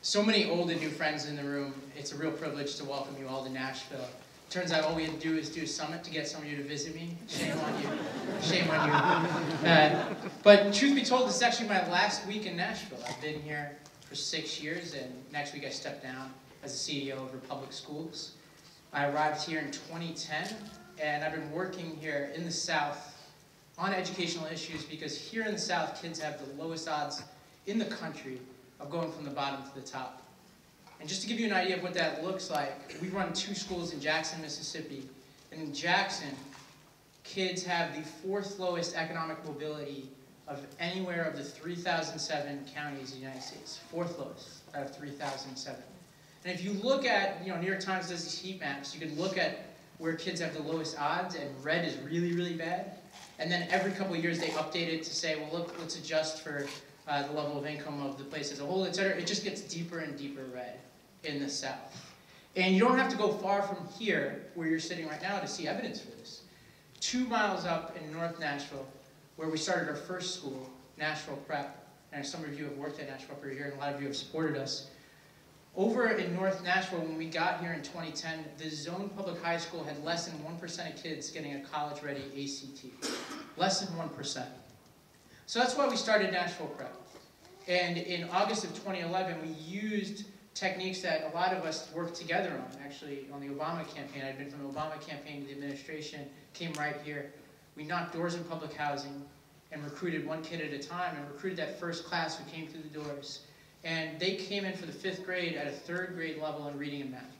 So many old and new friends in the room. It's a real privilege to welcome you all to Nashville. Turns out all we had to do is do a summit to get some of you to visit me. Shame on you. Shame on you. But truth be told, this is actually my last week in Nashville. I've been here for 6 years, and next week I step down as the CEO of Republic Schools. I arrived here in 2010, and I've been working here in the South on educational issues because here in the South, kids have the lowest odds in the country of going from the bottom to the top. And just to give you an idea of what that looks like, we run 2 schools in Jackson, Mississippi. And in Jackson, kids have the 4th lowest economic mobility of anywhere of the 3,007 counties in the United States. 4th lowest out of 3,007. And if you look at, New York Times does these heat maps, you can look at where kids have the lowest odds, and red is really, really bad. And then every couple of years they update it to say, well, look, let's adjust for the level of income of the place as a whole, etc. It just gets deeper and deeper red in the South. And you don't have to go far from here, where you're sitting right now, to see evidence for this. 2 miles up in North Nashville, where we started our first school, Nashville Prep, and some of you have worked at Nashville for a year, and a lot of you have supported us. Over in North Nashville, when we got here in 2010, the zone public high school had less than 1% of kids getting a college-ready ACT. Less than 1%. So that's why we started Nashville Prep. And in August of 2011, we used techniques that a lot of us worked together on, actually, on the Obama campaign. I'd been from the Obama campaign to the administration, came right here. We knocked doors in public housing and recruited 1 kid at a time, and recruited that first class who came through the doors. And they came in for the 5th grade at a 3rd grade level in reading and math.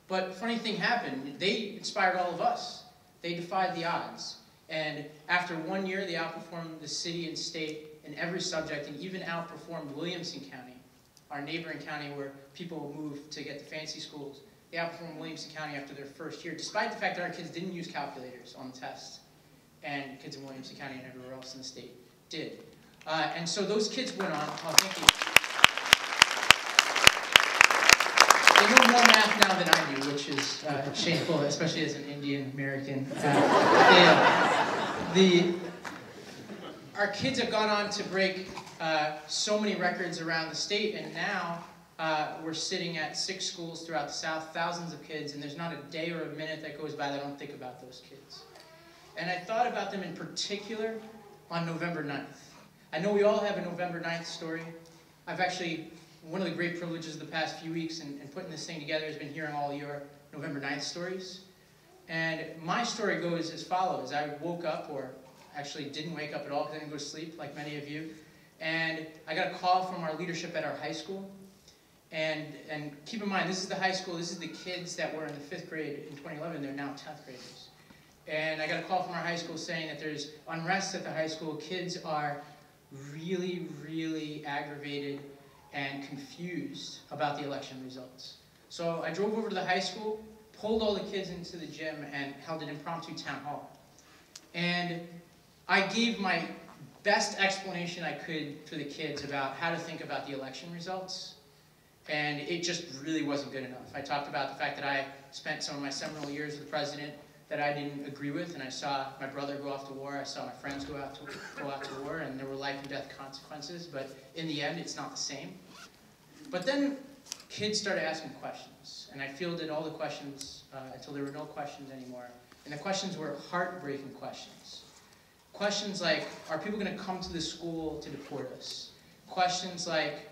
But funny thing happened. They inspired all of us. They defied the odds. And after 1 year, they outperformed the city and state in every subject, and even outperformed Williamson County, our neighboring county where people move to get to fancy schools. They outperformed Williamson County after their first year, despite the fact that our kids didn't use calculators on the test. And kids in Williamson County and everywhere else in the state did. And so those kids went on. Oh, thank you. They know more math now than I do, which is shameful, especially as an Indian American. Our kids have gone on to break so many records around the state, and now we're sitting at 6 schools throughout the South, thousands of kids, and there's not a day or a minute that goes by that I don't think about those kids. And I thought about them in particular on November 9th. I know we all have a November 9th story. I've actually, one of the great privileges of the past few weeks and putting this thing together has been hearing all your November 9th stories. And my story goes as follows. I woke up, or actually didn't wake up at all because I didn't go to sleep like many of you. And I got a call from our leadership at our high school. And keep in mind, this is the high school, this is the kids that were in the 5th grade in 2011, they're now 10th graders. And I got a call from our high school saying that there's unrest at the high school. Kids are really, really aggravated and confused about the election results. So I drove over to the high school, pulled all the kids into the gym, and held an impromptu town hall. And I gave my best explanation I could for the kids about how to think about the election results. And it just really wasn't good enough. I talked about the fact that I spent some of my seminal years with the president that I didn't agree with, and I saw my brother go off to war, I saw my friends go out to war, and there were life and death consequences, but in the end, it's not the same. But then kids started asking questions, and I fielded all the questions until there were no questions anymore. And the questions were heartbreaking questions. Questions like, are people going to come to the school to deport us? Questions like,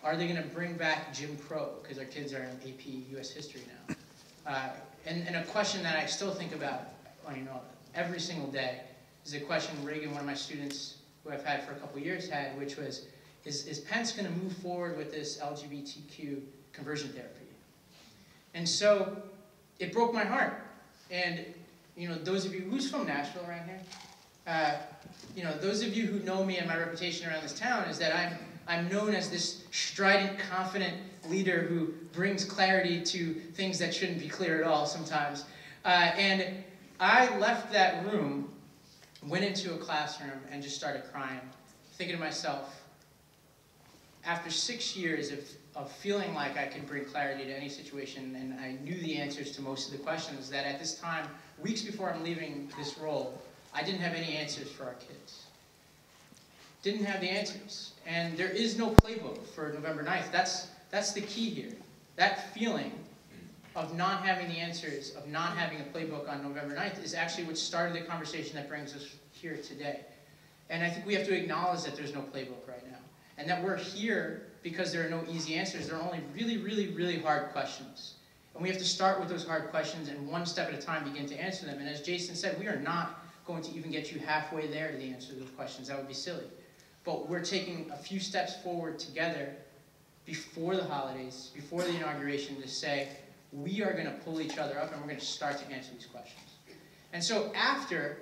are they going to bring back Jim Crow, because our kids are in AP US history now? And a question that I still think about, every single day is a question Reagan, one of my students who I've had for a couple of years, had, which was, is Pence going to move forward with this LGBTQ conversion therapy? And so it broke my heart. And those of you who's from Nashville around here, those of you who know me and my reputation around this town is that I'm known as this strident, confident leader who brings clarity to things that shouldn't be clear at all sometimes. And I left that room, went into a classroom, and just started crying, thinking to myself, after 6 years of feeling like I could bring clarity to any situation, and I knew the answers to most of the questions, that at this time, weeks before I'm leaving this role, I didn't have any answers for our kids. didn't have the answers. And there is no playbook for November 9th. That's the key here. That feeling of not having the answers, of not having a playbook on November 9th is actually what started the conversation that brings us here today. And I think we have to acknowledge that there's no playbook right now. And that we're here because there are no easy answers. There are only really, really, really hard questions. And we have to start with those hard questions and one step at a time begin to answer them. And as Jason said, we are not going to even get you halfway there to the answer to those questions. That would be silly. But we're taking a few steps forward together before the holidays, before the inauguration, to say, we are going to pull each other up and we're going to start to answer these questions. And so after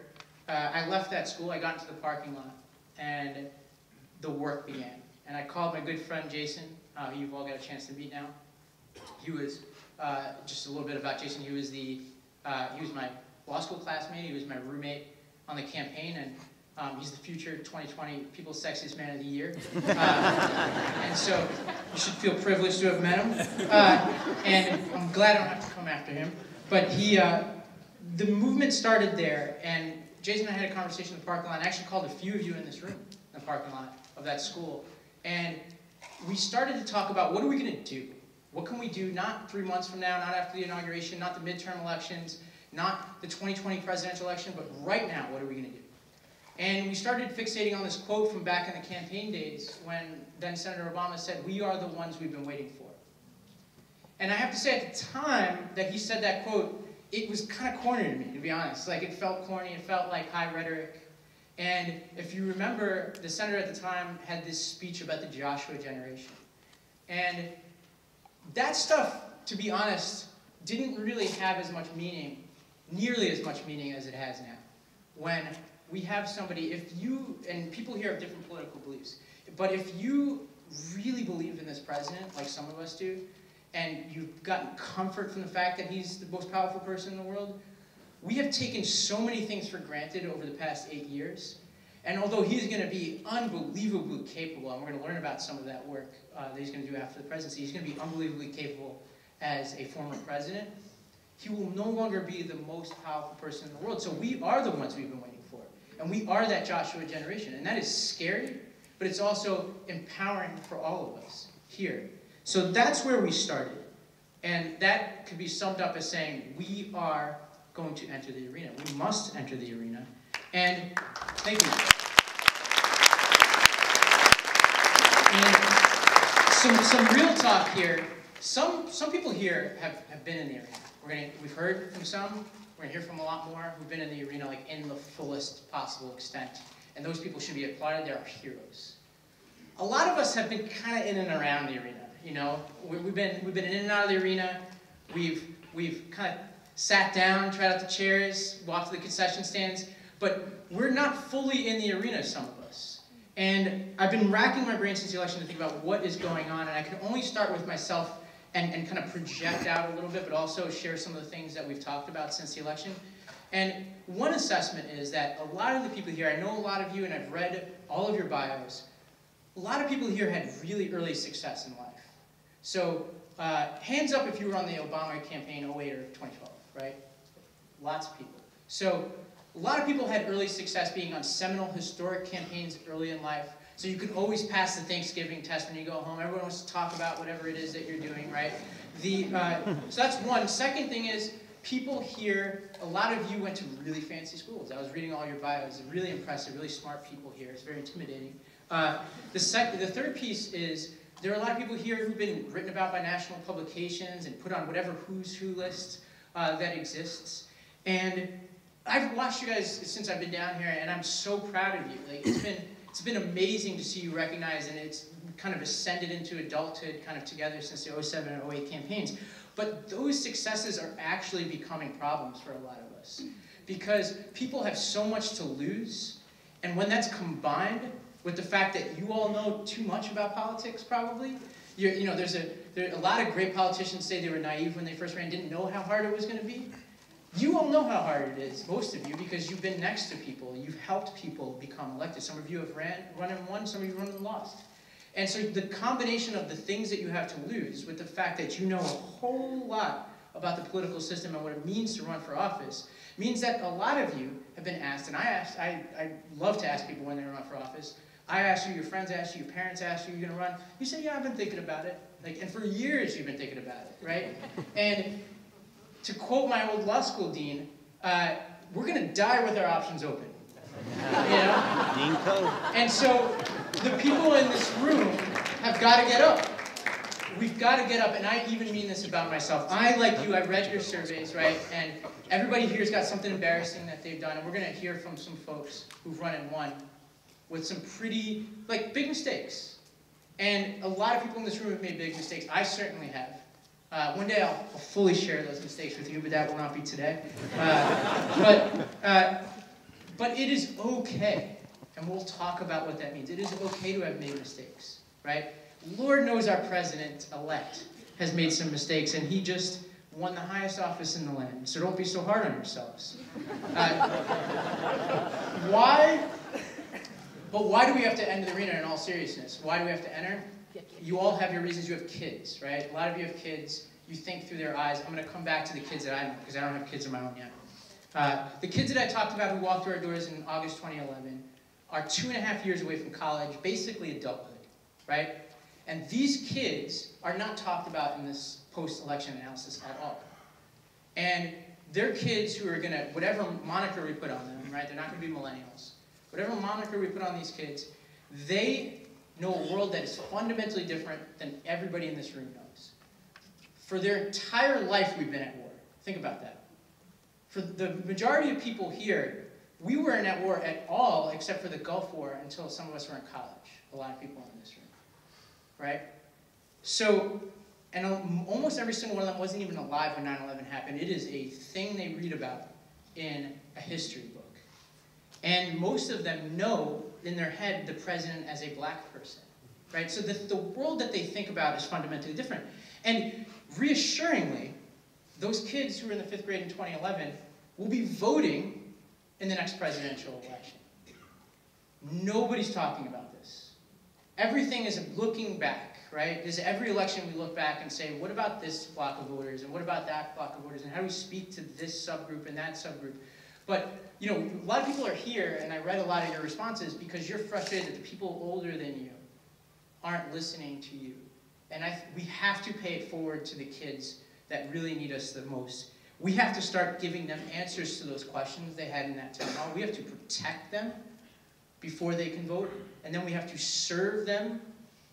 I left that school, I got into the parking lot and the work began. And I called my good friend Jason, who you've all got a chance to meet now. He was, just a little bit about Jason, he was my law school classmate, he was my roommate on the campaign, and he's the future 2020 People's Sexiest Man of the Year. And so you should feel privileged to have met him. And I'm glad I don't have to come after him. But the movement started there, and Jason and I had a conversation in the parking lot. I actually called a few of you in this room, in the parking lot of that school. And we started to talk about, what are we going to do? What can we do, not 3 months from now, not after the inauguration, not the midterm elections, not the 2020 presidential election, but right now, what are we going to do? And we started fixating on this quote from back in the campaign days when then Senator Obama said, "We are the ones we've been waiting for." And I have to say, at the time that he said that quote, it was kind of corny to me, to be honest. Like, it felt corny, it felt like high rhetoric. And if you remember, the senator at the time had this speech about the Joshua generation. And that stuff, to be honest, didn't really have as much meaning, nearly as much meaning as it has now. When we have somebody, if you, and people here have different political beliefs, but if you really believed in this president, like some of us do, and you've gotten comfort from the fact that he's the most powerful person in the world, we have taken so many things for granted over the past 8 years. And although he's going to be unbelievably capable, and we're going to learn about some of that work that he's going to do after the presidency, he's going to be unbelievably capable as a former president, he will no longer be the most powerful person in the world. So we are the ones we've been waiting for. And we are that Joshua generation. And that is scary, but it's also empowering for all of us here. So that's where we started. And that could be summed up as saying, we are going to enter the arena. We must enter the arena. And thank you. And some real talk here. Some people here have been in the arena. We've heard from some. We're going to hear from a lot more who've been in the arena, like, in the fullest possible extent. And those people should be applauded. They're our heroes. A lot of us have been kind of in and around the arena. You know, we've been in and out of the arena. We've kind of sat down, tried out the chairs, walked to the concession stands, but we're not fully in the arena, some of us. And I've been racking my brain since the election to think about what is going on, and I can only start with myself and kind of project out a little bit, but also share some of the things that we've talked about since the election. And one assessment is that a lot of the people here, I know a lot of you, and I've read all of your bios, a lot of people here had really early success in life. So hands up if you were on the Obama campaign 08 or 2012, right? Lots of people. So a lot of people had early success being on seminal, historic campaigns early in life. So you could always pass the Thanksgiving test when you go home. Everyone wants to talk about whatever it is that you're doing, right? So that's one. Second thing is, people here, a lot of you went to really fancy schools. I was reading all your bios. Really impressive, really smart people here. It's very intimidating. The third piece is, there are a lot of people here who've been written about by national publications and put on whatever who's who list that exists. And I've watched you guys since I've been down here, and I'm so proud of you. Like, it's been amazing to see you recognized, and it's kind of ascended into adulthood kind of together since the 07 and 08 campaigns. But those successes are actually becoming problems for a lot of us, because people have so much to lose, and when that's combined with the fact that you all know too much about politics, probably. You know, there's a lot of great politicians say they were naive when they first ran, didn't know how hard it was going to be. You all know how hard it is, most of you, because you've been next to people. You've helped people become elected. Some of you have run and won, some of you run and lost. And so the combination of the things that you have to lose with the fact that you know a whole lot about the political system and what it means to run for office means that a lot of you have been asked, and I love to ask people when they run for office, I asked you, your friends asked you, your parents asked you, you're going to run. You say, yeah, I've been thinking about it. Like, and for years you've been thinking about it, right? And to quote my old law school dean, we're going to die with our options open. You know? Dean Code. And so the people in this room have got to get up. We've got to get up, and I even mean this about myself. I, like you, I read your surveys, right? And everybody here's got something embarrassing that they've done, and we're going to hear from some folks who've run and won with some pretty, like, big mistakes. And a lot of people in this room have made big mistakes. I certainly have. One day I'll fully share those mistakes with you, but that will not be today. But it is okay, and we'll talk about what that means. It is okay to have made mistakes, right? Lord knows our president-elect has made some mistakes, and he just won the highest office in the land. So don't be so hard on yourselves. Why? But why do we have to end the arena in all seriousness? Why do we have to enter? You all have your reasons. You have kids, right? A lot of you have kids. You think through their eyes. I'm going to come back to the kids that I know, because I don't have kids of my own yet. The kids that I talked about who walked through our doors in August 2011 are 2.5 years away from college, basically adulthood, right? And these kids are not talked about in this post-election analysis at all. And they're kids who are going to, whatever moniker we put on them, right? They're not going to be millennials. Whatever moniker we put on these kids, they know a world that is fundamentally different than everybody in this room knows. For their entire life, we've been at war. Think about that. For the majority of people here, we weren't at war at all, except for the Gulf War, until some of us were in college. A lot of people in this room. Right? So, and almost every single one of them wasn't even alive when 9/11 happened. It is a thing they read about in a history book. And most of them know in their head the president as a black person. Right? So the world that they think about is fundamentally different. And reassuringly, those kids who were in the 5th grade in 2011 will be voting in the next presidential election. Nobody's talking about this. Everything is looking back, right? There's every election we look back and say, what about this block of voters, and what about that block of voters, and how do we speak to this subgroup and that subgroup? But, you know, a lot of people are here, and I read a lot of your responses because you're frustrated that the people older than you aren't listening to you. And we have to pay it forward to the kids that really need us the most. We have to start giving them answers to those questions they had in that town hall. We have to protect them before they can vote, and then we have to serve them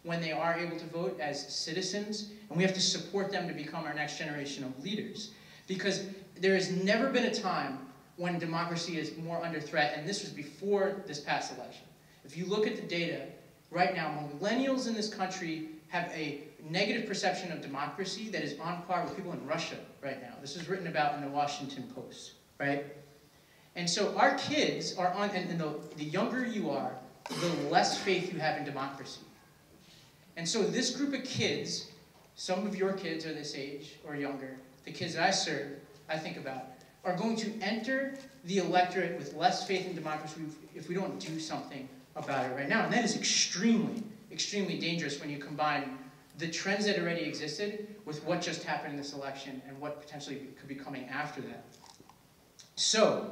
when they are able to vote as citizens, and we have to support them to become our next generation of leaders. Because there has never been a time when democracy is more under threat, and this was before this past election. If you look at the data, right now, millennials in this country have a negative perception of democracy that is on par with people in Russia right now. This is written about in the Washington Post, right? And so our kids are on, and the younger you are, the less faith you have in democracy. And so this group of kids, some of your kids are this age or younger, the kids that I serve, I think about, are going to enter the electorate with less faith in democracy if we don't do something about it right now. And that is extremely, extremely dangerous when you combine the trends that already existed with what just happened in this election and what potentially could be coming after that. So,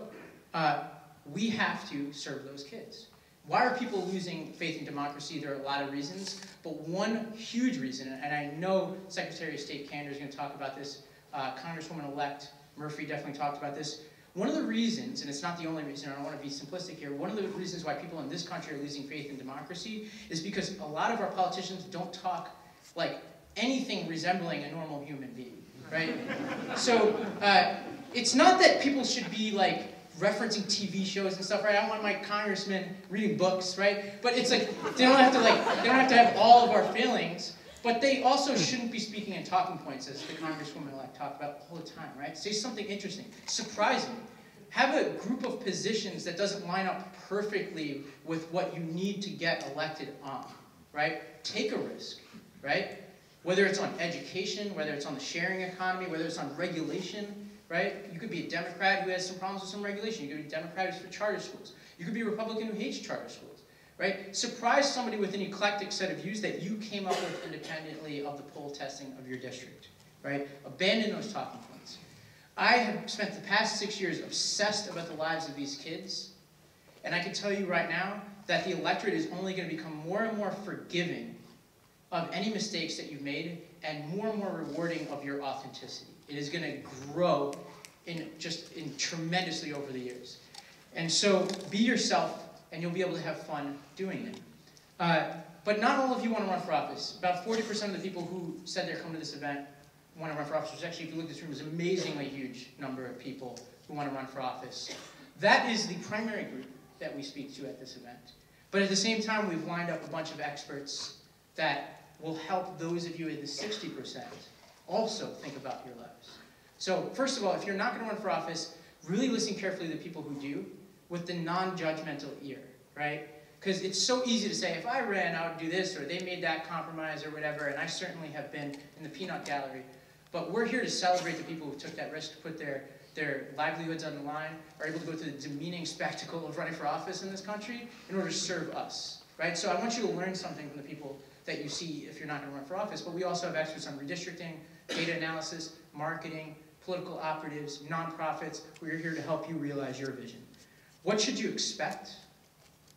we have to serve those kids. Why are people losing faith in democracy? There are a lot of reasons, but one huge reason, and I know Secretary of State Kander is going to talk about this, Congresswoman-elect Murphy definitely talked about this. One of the reasons, and it's not the only reason, I don't want to be simplistic here, one of the reasons why people in this country are losing faith in democracy is because a lot of our politicians don't talk like anything resembling a normal human being, right? So it's not that people should be like referencing TV shows and stuff, right? I don't want my congressman reading books, right? But it's like they don't have to have all of our feelings, but they also shouldn't be speaking in talking points, as the Congresswoman-elect talked about all the time, right? Say something interesting, surprising. Have a group of positions that doesn't line up perfectly with what you need to get elected on, right? Take a risk, right? Whether it's on education, whether it's on the sharing economy, whether it's on regulation, right? You could be a Democrat who has some problems with some regulation. You could be a Democrat who's for charter schools. You could be a Republican who hates charter schools, right? Surprise somebody with an eclectic set of views that you came up with independently of the poll testing of your district, right? Abandon those talking points. I have spent the past 6 years obsessed about the lives of these kids, and I can tell you right now, that the electorate is only going to become more and more forgiving of any mistakes that you've made and more rewarding of your authenticity. It is going to grow in tremendously over the years. And so be yourself, and you'll be able to have fun doing it. But not all of you want to run for office. About 40% of the people who said they're coming to this event want to run for office, which actually, if you look at this room, is an amazingly huge number of people who want to run for office. That is the primary group that we speak to at this event. But at the same time, we've lined up a bunch of experts that will help those of you in the 60% also think about your lives. So first of all, if you're not going to run for office, really listen carefully to the people who do with the non-judgmental ear, right? Because it's so easy to say, if I ran, I would do this, or they made that compromise, or whatever, and I certainly have been in the peanut gallery. But we're here to celebrate the people who took that risk to put their livelihoods on the line, are able to go through the demeaning spectacle of running for office in this country in order to serve us, right? So I want you to learn something from the people that you see if you're not going to run for office. But we also have experts on redistricting, data analysis, marketing, political operatives, nonprofits, who are here to help you realize your vision. What should you expect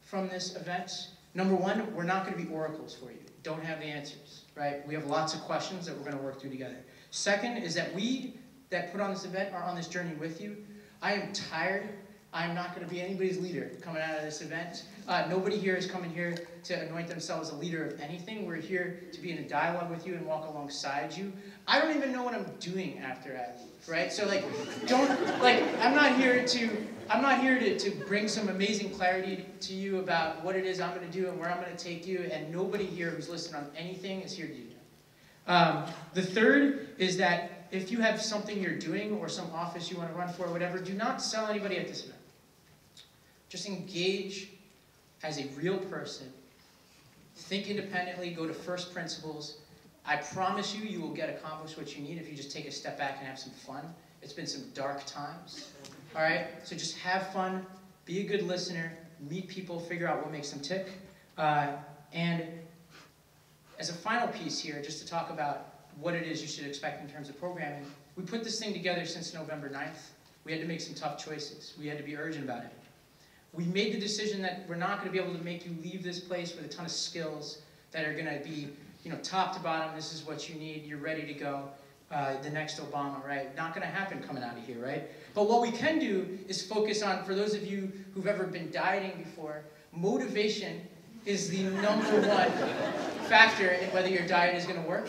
from this event? Number one, we're not going to be oracles for you. Don't have the answers, right? We have lots of questions that we're going to work through together. Second is that we that put on this event are on this journey with you. I am tired. I'm not going to be anybody's leader coming out of this event. Nobody here is coming here to anoint themselves a leader of anything. We're here to be in a dialogue with you and walk alongside you. I don't even know what I'm doing after I leave, right? So I'm not here to bring some amazing clarity to you about what it is I'm going to do and where I'm going to take you, and nobody here who's listening on anything is here to do that. The third is that if you have something you're doing or some office you want to run for or whatever, do not sell anybody at this event. Just engage as a real person. Think independently. Go to first principles. I promise you, you will get accomplished what you need if you just take a step back and have some fun. It's been some dark times. All right? So just have fun. Be a good listener. Meet people. Figure out what makes them tick. And as a final piece here, just to talk about what it is you should expect in terms of programming, we put this thing together since November 9th. We had to make some tough choices. We had to be urgent about it. We made the decision that we're not going to be able to make you leave this place with a ton of skills that are going to be, top to bottom, this is what you need, you're ready to go, the next Obama, right? Not going to happen coming out of here, right? But what we can do is focus on, for those of you who've ever been dieting before, motivation is the #1 factor in whether your diet is going to work.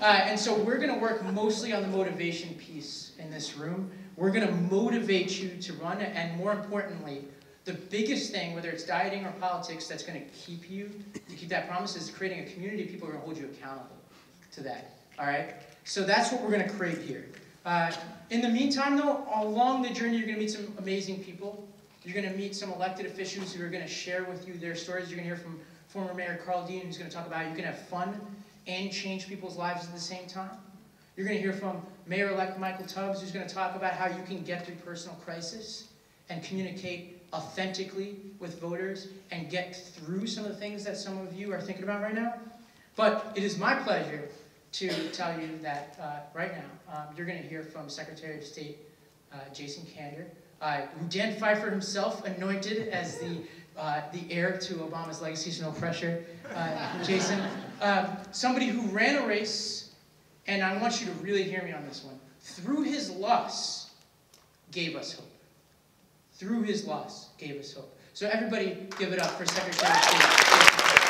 And so we're going to work mostly on the motivation piece in this room. We're going to motivate you to run, and more importantly, the biggest thing, whether it's dieting or politics, that's going to keep that promise is creating a community of people who are going to hold you accountable to that. All right? So that's what we're going to create here. In the meantime, though, along the journey, you're going to meet some amazing people. You're going to meet some elected officials who are going to share with you their stories. You're going to hear from former Mayor Carl Dean, who's going to talk about how you can have fun and change people's lives at the same time. You're going to hear from Mayor-elect Michael Tubbs, who's going to talk about how you can get through personal crisis and communicate authentically with voters and get through some of the things that some of you are thinking about right now. But it is my pleasure to tell you that right now, you're going to hear from Secretary of State Jason Kander, who Dan Pfeiffer himself anointed as the heir to Obama's legacy, so no pressure. Jason, somebody who ran a race, and I want you to really hear me on this one, through his loss, gave us hope. Through his loss, gave us hope. So everybody give it up for Secretary of State.